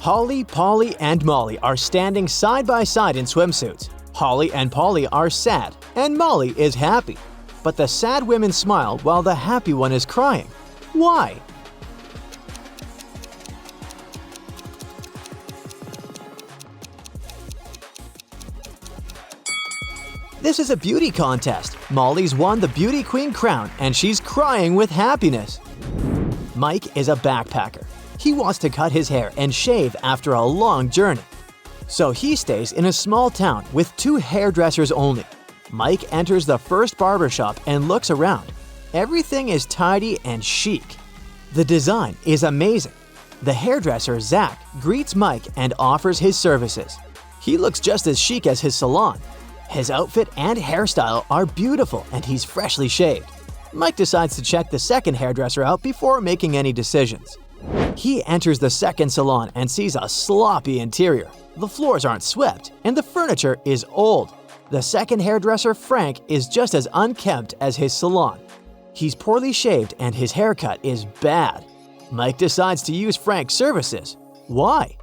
Holly, Polly, and Molly are standing side by side in swimsuits. Holly and Polly are sad, and Molly is happy. But the sad women smile while the happy one is crying. Why? This is a beauty contest. Molly's won the Beauty Queen crown and she's crying with happiness. Mike is a backpacker. He wants to cut his hair and shave after a long journey. So he stays in a small town with 2 hairdressers only. Mike enters the first barbershop and looks around. Everything is tidy and chic. The design is amazing. The hairdresser, Zach, greets Mike and offers his services. He looks just as chic as his salon. His outfit and hairstyle are beautiful and he's freshly shaved. Mike decides to check the second hairdresser out before making any decisions. He enters the second salon and sees a sloppy interior. The floors aren't swept and the furniture is old. The second hairdresser, Frank, is just as unkempt as his salon. He's poorly shaved and his haircut is bad. Mike decides to use Frank's services. Why?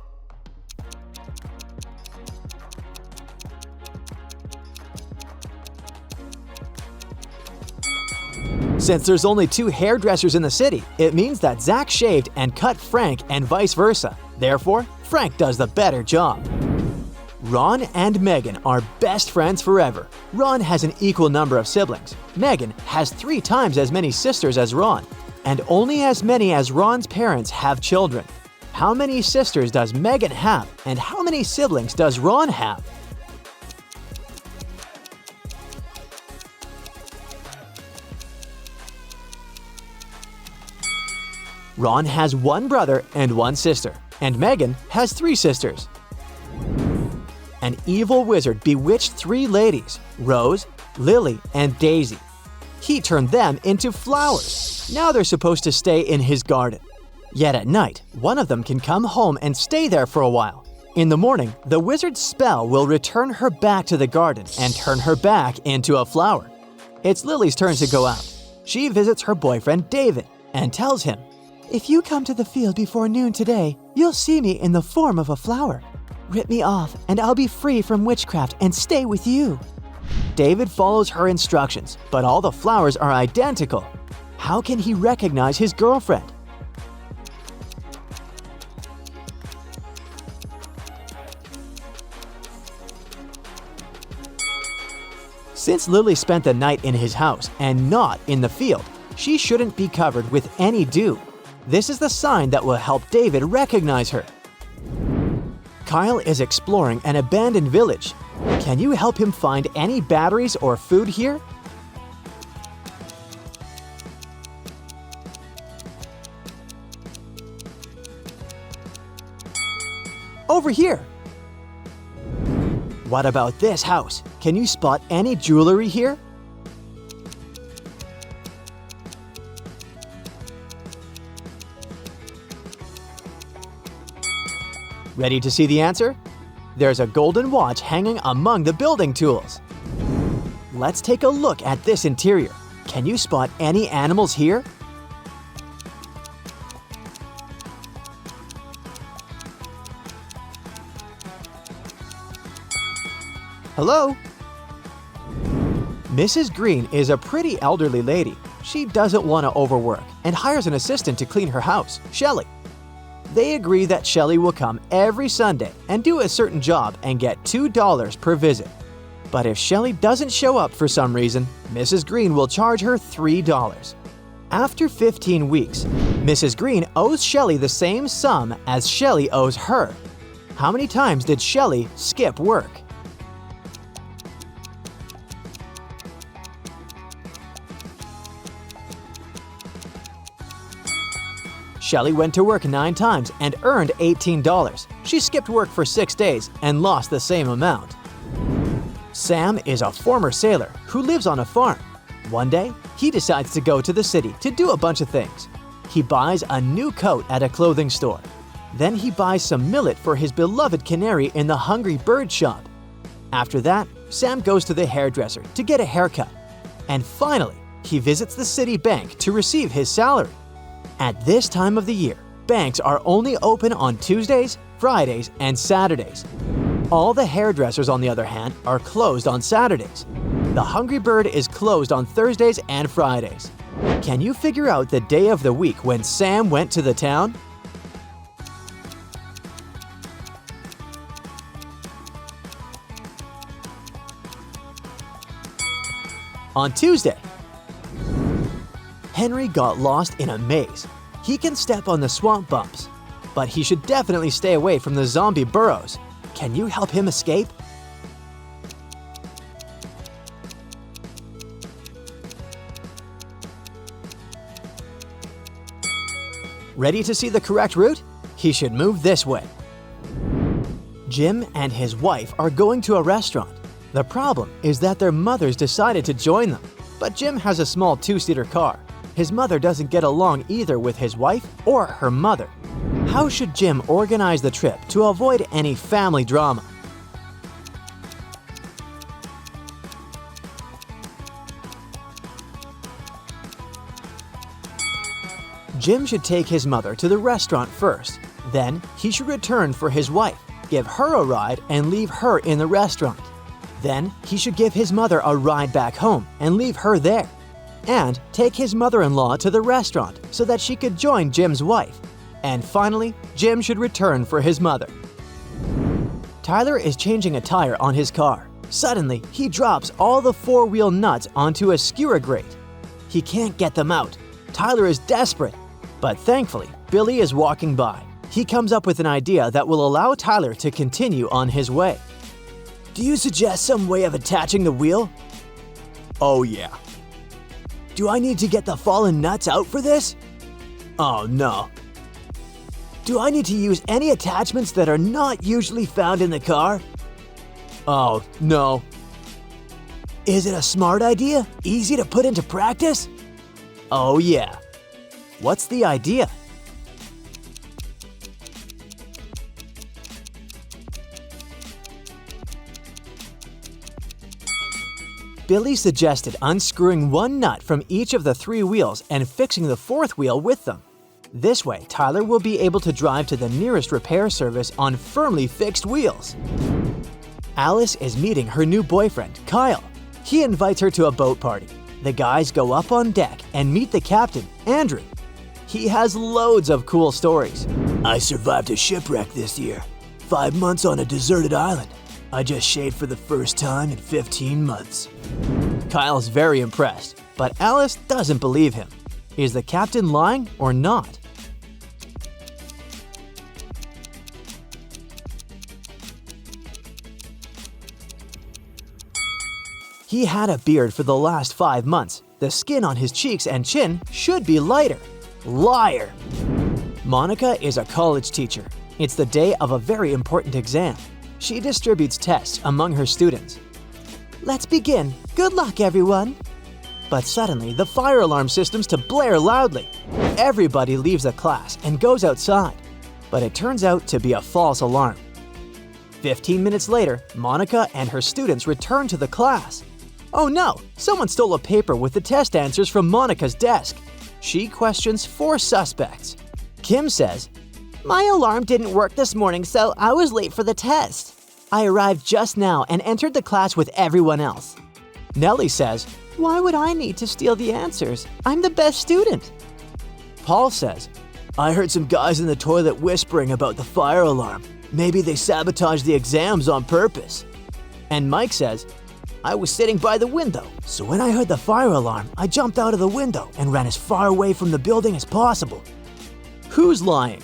Since there's only 2 hairdressers in the city, it means that Zach shaved and cut Frank and vice versa. Therefore, Frank does the better job. Ron and Megan are best friends forever. Ron has an equal number of siblings. Megan has 3 times as many sisters as Ron, and only as many as Ron's parents have children. How many sisters does Megan have, and how many siblings does Ron have? Ron has 1 brother and 1 sister, and Megan has 3 sisters. An evil wizard bewitched 3 ladies, Rose, Lily, and Daisy. He turned them into flowers. Now they're supposed to stay in his garden. Yet at night, one of them can come home and stay there for a while. In the morning, the wizard's spell will return her back to the garden and turn her back into a flower. It's Lily's turn to go out. She visits her boyfriend David and tells him, "If you come to the field before noon today, you'll see me in the form of a flower. Rip me off and I'll be free from witchcraft and stay with you." David follows her instructions, but all the flowers are identical. How can he recognize his girlfriend? Since Lily spent the night in his house and not in the field, she shouldn't be covered with any dew. This is the sign that will help David recognize her. Kyle is exploring an abandoned village. Can you help him find any batteries or food here? Over here! What about this house? Can you spot any jewelry here? Ready to see the answer? There's a golden watch hanging among the building tools. Let's take a look at this interior. Can you spot any animals here? Hello? Mrs. Green is a pretty elderly lady. She doesn't want to overwork and hires an assistant to clean her house, Shelley. They agree that Shelley will come every Sunday and do a certain job and get $2 per visit. But if Shelley doesn't show up for some reason, Mrs. Green will charge her $3. After 15 weeks, Mrs. Green owes Shelley the same sum as Shelley owes her. How many times did Shelley skip work? Shelley went to work 9 times and earned $18. She skipped work for 6 days and lost the same amount. Sam is a former sailor who lives on a farm. One day, he decides to go to the city to do a bunch of things. He buys a new coat at a clothing store. Then he buys some millet for his beloved canary in the Hungry Bird shop. After that, Sam goes to the hairdresser to get a haircut. And finally, he visits the city bank to receive his salary. At this time of the year, banks are only open on Tuesdays, Fridays, and Saturdays. All the hairdressers, on the other hand, are closed on Saturdays. The Hungry Bird is closed on Thursdays and Fridays. Can you figure out the day of the week when Sam went to the town? On Tuesday. Henry got lost in a maze. He can step on the swamp bumps, but he should definitely stay away from the zombie burrows. Can you help him escape? Ready to see the correct route? He should move this way. Jim and his wife are going to a restaurant. The problem is that their mothers decided to join them, but Jim has a small two-seater car. His mother doesn't get along either with his wife or her mother. How should Jim organize the trip to avoid any family drama? Jim should take his mother to the restaurant first. Then he should return for his wife, give her a ride, and leave her in the restaurant. Then he should give his mother a ride back home and leave her there. And take his mother-in-law to the restaurant so that she could join Jim's wife. And finally, Jim should return for his mother. Tyler is changing a tire on his car. Suddenly, he drops all the four-wheel nuts onto a skewer grate. He can't get them out. Tyler is desperate. But thankfully, Billy is walking by. He comes up with an idea that will allow Tyler to continue on his way. Do you suggest some way of attaching the wheel? Oh yeah. Do I need to get the fallen nuts out for this? Oh no. Do I need to use any attachments that are not usually found in the car? Oh no. Is it a smart idea? Easy to put into practice? Oh yeah. What's the idea? Billy suggested unscrewing one nut from each of the three wheels and fixing the fourth wheel with them. This way, Tyler will be able to drive to the nearest repair service on firmly fixed wheels. Alice is meeting her new boyfriend, Kyle. He invites her to a boat party. The guys go up on deck and meet the captain, Andrew. He has loads of cool stories. I survived a shipwreck this year. 5 months on a deserted island. I just shaved for the first time in 15 months. Kyle's very impressed, but Alice doesn't believe him. Is the captain lying or not? He had a beard for the last 5 months. The skin on his cheeks and chin should be lighter. Liar! Monica is a college teacher. It's the day of a very important exam. She distributes tests among her students. Let's begin. Good luck, everyone. But suddenly, the fire alarm systems to blare loudly. Everybody leaves the class and goes outside. But it turns out to be a false alarm. 15 minutes later, Monica and her students return to the class. Oh no! Someone stole a paper with the test answers from Monica's desk. She questions 4 suspects. Kim says, "My alarm didn't work this morning, so I was late for the test. I arrived just now and entered the class with everyone else." Nellie says, "Why would I need to steal the answers? I'm the best student." Paul says, "I heard some guys in the toilet whispering about the fire alarm. Maybe they sabotaged the exams on purpose." And Mike says, "I was sitting by the window, so when I heard the fire alarm, I jumped out of the window and ran as far away from the building as possible." Who's lying?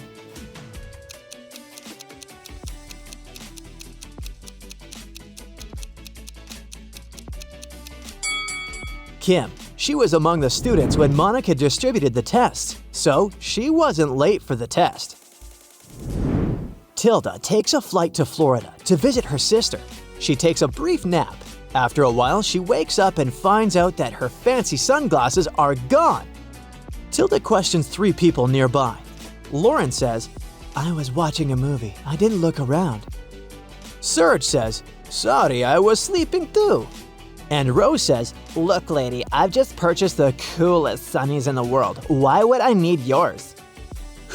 Kim. She was among the students when Monica distributed the tests, so she wasn't late for the test. Tilda takes a flight to Florida to visit her sister. She takes a brief nap. After a while, she wakes up and finds out that her fancy sunglasses are gone. Tilda questions 3 people nearby. Lauren says, "I was watching a movie. I didn't look around." Serge says, "Sorry, I was sleeping too." And Rose says, "Look, lady, I've just purchased the coolest sunnies in the world. Why would I need yours?"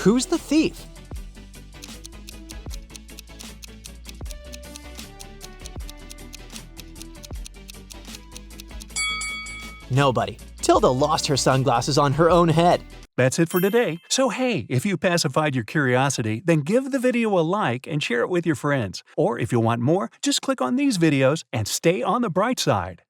Who's the thief? Nobody. Tilda lost her sunglasses on her own head. That's it for today. So hey, if you pacified your curiosity, then give the video a like and share it with your friends. Or if you want more, just click on these videos and stay on the bright side.